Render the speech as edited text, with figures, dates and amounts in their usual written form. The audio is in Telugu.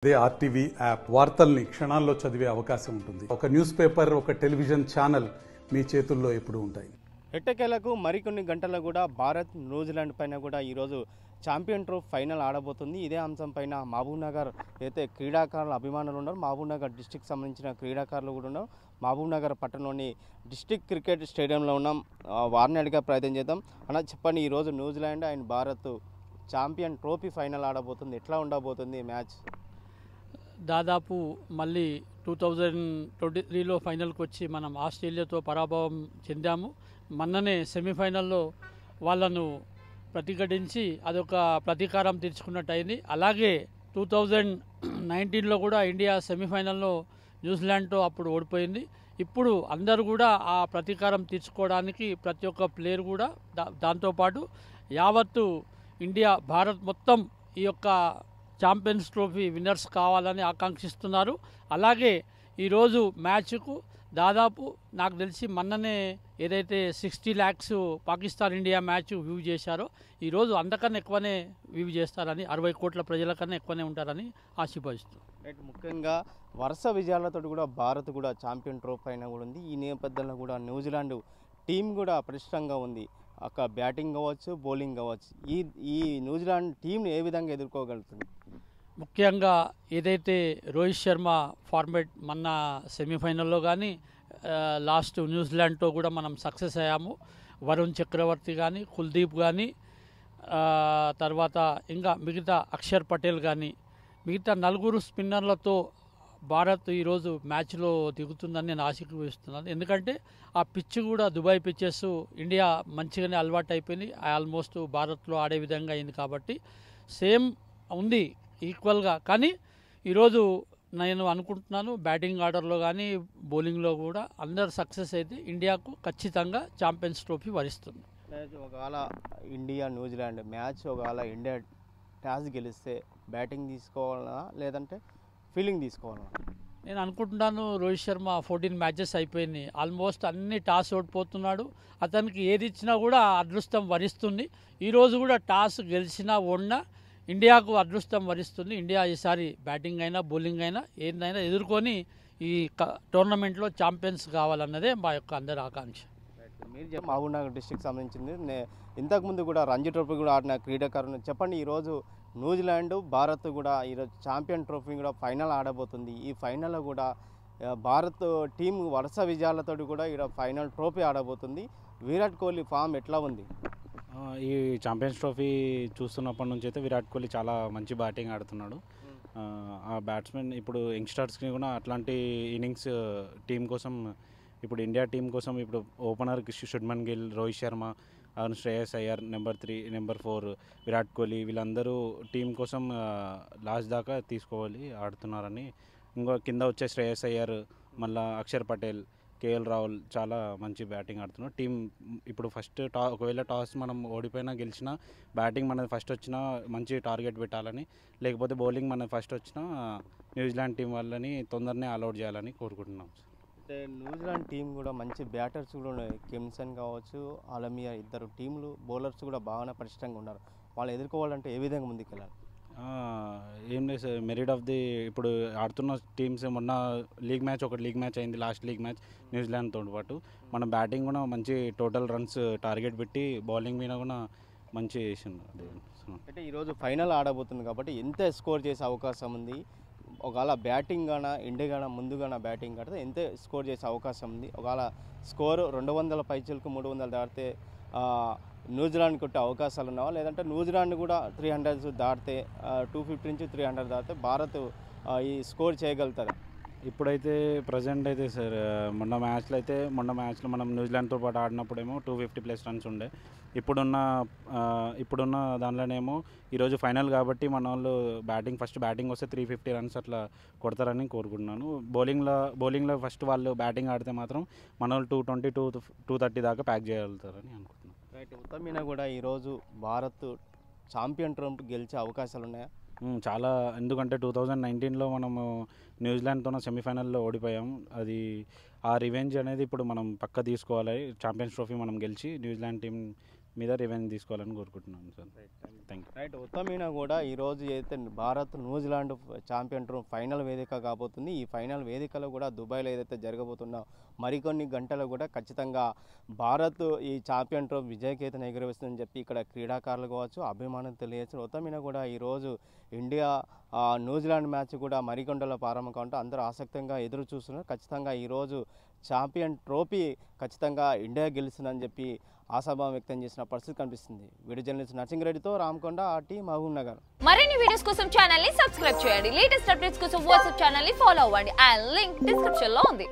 అదే ఆర్టీవీ యాప్ వార్తల్ని క్షణాల్లో చదివే అవకాశం ఉంటుంది. ఒక న్యూస్ పేపర్, ఒక టెలివిజన్ ఛానల్ మీ చేతుల్లో ఎప్పుడూ ఉంటాయి. ఎట్టకేలకు మరికొన్ని గంటల్లో కూడా భారత్ న్యూజిలాండ్ పైన కూడా ఈరోజు ఛాంపియన్ ట్రోఫీ ఫైనల్ ఆడబోతుంది. ఇదే అంశం పైన మహబూబ్నగర్ అయితే క్రీడాకారుల అభిమానులు ఉన్నారు, మహబూబ్నగర్ డిస్టిక్ సంబంధించిన క్రీడాకారులు కూడా ఉన్నారు. మహబూబ్నగర్ పట్టణంలోని డిస్టిక్ క్రికెట్ స్టేడియంలో ఉన్నాం. వారిని అడిగే ప్రయత్నం చేద్దాం. అలా చెప్పండి, ఈరోజు New Zealand and Bharat champion trophy final ఆడబోతుంది. ఎట్లా ఉండబోతుంది మ్యాచ్? దాదాపు మళ్ళీ 2023లో ఫైనల్కి వచ్చి మనం ఆస్ట్రేలియాతో పరాభవం చెందాము. మొన్ననే సెమీఫైనల్లో వాళ్ళను ప్రతిఘటించి అదొక ప్రతీకారం తీర్చుకున్నట్టు అయింది. అలాగే 2019లో కూడా ఇండియా సెమీఫైనల్లో న్యూజిలాండ్తో అప్పుడు ఓడిపోయింది. ఇప్పుడు అందరూ కూడా ఆ ప్రతీకారం తీర్చుకోవడానికి ప్రతి ఒక్క ప్లేయర్ కూడా దాంతోపాటు యావత్తు ఇండియా, భారత్ మొత్తం ఈ యొక్క ఛాంపియన్స్ ట్రోఫీ విన్నర్స్ కావాలని ఆకాంక్షిస్తున్నారు. అలాగే ఈరోజు మ్యాచ్కు దాదాపు నాకు తెలిసి మొన్ననే ఏదైతే 60 lakhs Pakistan India match view చేశారో ఈరోజు అంతకన్నా ఎక్కువనే వ్యూ చేస్తారని, 60 కోట్ల ప్రజల కన్నా ఎక్కువనే ఉంటారని ఆశీర్వదిస్తుంది. రైట్, ముఖ్యంగా వరుస విజయాలతో కూడా భారత్ కూడా ఛాంపియన్ ట్రోఫీ అయినా కూడా ఉంది. ఈ నేపథ్యంలో కూడా న్యూజిలాండ్ టీం కూడా పటిష్టంగా ఉంది. అక్కడ బ్యాటింగ్ కావచ్చు, బౌలింగ్ కావచ్చు. ఈ న్యూజిలాండ్ టీంని ఏ విధంగా ఎదుర్కోగలుగుతుంది? ముఖ్యంగా ఏదైతే రోహిత్ శర్మ ఫార్మేట్ మొన్న సెమీఫైనల్లో కానీ లాస్ట్ న్యూజిలాండ్తో కూడా మనం సక్సెస్ అయ్యాము. వరుణ్ చక్రవర్తి కానీ, కుల్దీప్ కానీ, తర్వాత ఇంకా మిగతా అక్షర్ పటేల్ కానీ, మిగతా 4 స్పిన్నర్లతో భారత్ ఈరోజు మ్యాచ్లో దిగుతుందని నేను ఆశీర్వదిస్తున్నాను. ఎందుకంటే ఆ పిచ్ కూడా దుబాయ్ పిచ్చెస్ ఇండియా మంచిగానే అలవాటు అయిపోయింది. ఆల్మోస్ట్ భారత్లో ఆడే విధంగా అయింది కాబట్టి సేమ్ ఉంది ఈక్వల్గా. కానీ ఈరోజు నేను అనుకుంటున్నాను బ్యాటింగ్ ఆర్డర్లో కానీ బౌలింగ్లో కూడా అందరు సక్సెస్ అయితే ఇండియాకు ఖచ్చితంగా ఛాంపియన్స్ ట్రోఫీ వరిస్తుంది. ఒకవేళ ఇండియా న్యూజిలాండ్ మ్యాచ్ ఒకవేళ ఇండియా టాస్ గెలిస్తే బ్యాటింగ్ తీసుకోవాలన్నా లేదంటే ఫీల్డింగ్ తీసుకోవాలన్నా? నేను అనుకుంటున్నాను రోహిత్ శర్మ 14 మ్యాచెస్ అయిపోయింది, ఆల్మోస్ట్ అన్ని టాస్ ఓడిపోతున్నాడు. అతనికి ఏది ఇచ్చినా కూడా అదృష్టం వరిస్తుంది. ఈరోజు కూడా టాస్ గెలిచినా ఓడినా ఇండియాకు అదృష్టం వరిస్తుంది. ఇండియా ఈసారి బ్యాటింగ్ అయినా బౌలింగ్ అయినా ఏదైనా ఎదుర్కొని ఈ టోర్నమెంట్లో ఛాంపియన్స్ కావాలన్నదే మా యొక్క అందరి ఆకాంక్ష. మీరు మహబూబ్నగర్ డిస్ట్రిక్ట్ సంబంధించింది, ఇంతకుముందు కూడా రంజీ ట్రోఫీ కూడా ఆడిన క్రీడాకారులు చెప్పండి. ఈరోజు న్యూజిలాండ్, భారత్ కూడా ఈరోజు ఛాంపియన్ ట్రోఫీ కూడా ఫైనల్ ఆడబోతుంది. ఈ ఫైనల్లో కూడా భారత్ టీం వరుస విజయాలతో కూడా ఇక్కడ ఫైనల్ ట్రోఫీ ఆడబోతుంది. విరాట్ కోహ్లీ ఫామ్ ఎట్లా ఉంది? ఈ ఛాంపియన్స్ ట్రోఫీ చూస్తున్నప్పటి నుంచి అయితే విరాట్ కోహ్లీ చాలా మంచి బ్యాటింగ్ ఆడుతున్నాడు. ఆ బ్యాట్స్మెన్ ఇప్పుడు యంగ్స్టర్స్కి కూడా అట్లాంటి ఇన్నింగ్స్ టీం కోసం, ఇప్పుడు ఇండియా టీం కోసం ఇప్పుడు opener Shubman Gill, Rohit Sharma, Shreyas Iyer, number 3, number 4 Virat Kohli, వీళ్ళందరూ టీం కోసం లాస్ట్ దాకా తీసుకోవాలి ఆడుతున్నారని. ఇంకో కింద వచ్చే శ్రేయస్ అయ్యర్, మళ్ళీ అక్షర్ పటేల్, కేఎల్ రాహుల్ చాలా మంచి బ్యాటింగ్ ఆడుతున్నారు. టీం ఇప్పుడు ఫస్ట్ ఒకవేళ టాస్ మనం ఓడిపోయినా గెలిచినా బ్యాటింగ్ మనది ఫస్ట్ వచ్చినా మంచి టార్గెట్ పెట్టాలని, లేకపోతే బౌలింగ్ మనది ఫస్ట్ వచ్చినా న్యూజిలాండ్ టీం వాళ్ళని తొందరనే ఆల్అౌట్ చేయాలని కోరుకుంటున్నాం. అంటే న్యూజిలాండ్ టీం కూడా మంచి బ్యాటర్స్ కూడా ఉన్నాయి. కిమ్సన్ కావచ్చు, ఆలమియా, ఇద్దరు టీంలు బౌలర్స్ కూడా బాగానే పటిష్టంగా ఉన్నారు. వాళ్ళు ఎదుర్కోవాలంటే ఏ విధంగా ముందుకెళ్ళాలి? ఏం లేదు సార్, మెరిట్ ఆఫ్ ది ఇప్పుడు ఆడుతున్న టీమ్స్ మొన్న లీగ్ మ్యాచ్ అయింది, లాస్ట్ లీగ్ మ్యాచ్ న్యూజిలాండ్తో పాటు. మన బ్యాటింగ్ కూడా మంచి టోటల్ రన్స్ టార్గెట్ పెట్టి బౌలింగ్ మీద కూడా మంచి చేసింది. అంటే ఈరోజు ఫైనల్ ఆడబోతుంది కాబట్టి ఎంత స్కోర్ చేసే అవకాశం ఉంది? ఒకవేళ బ్యాటింగ్ గానా ఇండియా గానా ముందుగానా బ్యాటింగ్ ఆడితే ఎంత స్కోర్ చేసే అవకాశం ఉంది? ఒకవేళ స్కోరు 200 పైచలకు 300 దాటితే న్యూజిలాండ్ కొట్టే అవకాశాలు ఉన్నావా? లేదంటే న్యూజిలాండ్ కూడా 300 దాటితే 250 నుంచి 300 దాటితే భారత్ ఈ స్కోర్ చేయగలుగుతారా? ఇప్పుడైతే ప్రజెంట్ అయితే సార్ మొన్న మ్యాచ్లో మనం న్యూజిలాండ్తో పాటు ఆడినప్పుడేమో 250+ రన్స్ ఉండే. ఇప్పుడున్న దానిలోనేమో ఈరోజు ఫైనల్ కాబట్టి మన వాళ్ళు ఫస్ట్ బ్యాటింగ్ వస్తే 350 రన్స్ అట్లా కొడతారని కోరుకుంటున్నాను. బౌలింగ్లో ఫస్ట్ వాళ్ళు బ్యాటింగ్ ఆడితే మాత్రం మన వాళ్ళు 220 230 దాకా ప్యాక్ చేయగలుగుతారని అనుకుంటున్నాను. రైట్, మొత్తం మీద కూడా ఈరోజు భారత్ ఛాంపియన్ ట్రోఫీ గెలిచే అవకాశాలు ఉన్నాయా? చాలా, ఎందుకంటే 2019లో మనము న్యూజిలాండ్తో సెమీఫైనల్లో ఓడిపోయాము. అది ఆ రివెంజ్ అనేది ఇప్పుడు మనం పక్క తీసుకోవాలి. ఛాంపియన్స్ ట్రోఫీ మనం గెలిచి న్యూజిలాండ్ టీం మీద రివెంజ్ తీసుకోవాలని కోరుకుంటున్నాను సార్. Thank you. రైట్, మొత్తం మీద కూడా ఈరోజు అయితే Bharat New Zealand champion trophy final వేదిక కాబోతుంది. ఈ ఫైనల్ వేదికలో కూడా దుబాయ్లో ఏదైతే జరగబోతుందో మరికొన్ని గంటలు కూడా ఖచ్చితంగా భారత్ ఈ ఛాంపియన్ ట్రోఫీ విజయకేతను ఎగురవేస్తుందని చెప్పి ఇక్కడ క్రీడాకారులు కావచ్చు, అభిమానులు తెలియజేస్తారు. మొత్తం మీద కూడా ఈరోజు ఇండియా న్యూజిలాండ్ మ్యాచ్ కూడా మరికొండలో ప్రారంభం కావడంతో అందరూ ఆసక్తిగా ఎదురు చూస్తున్నారు. ఖచ్చితంగా ఈరోజు ఛాంపియన్ ట్రోఫీ ఖచ్చితంగా ఇండియా గెలుస్తుందని చెప్పి ఆశాభావం వ్యక్తం చేసిన పరిస్థితి కనిపిస్తుంది. వీడియో జర్నలిస్ట్ నర్సింగ్ రామకొండ, ఆర్టీ, మహబూబ్ నగర్. మరిన్ని వీడియోస్ కోసం ఛానల్ ని సబ్స్క్రైబ్ చేయండి. లేటెస్ట్ అప్డేట్స్ కోసం వాట్సాప్ ఛానల్ ని ఫాలో అవ్వండి. ఆ లింక్ డిస్క్రిప్షన్ లో ఉంది.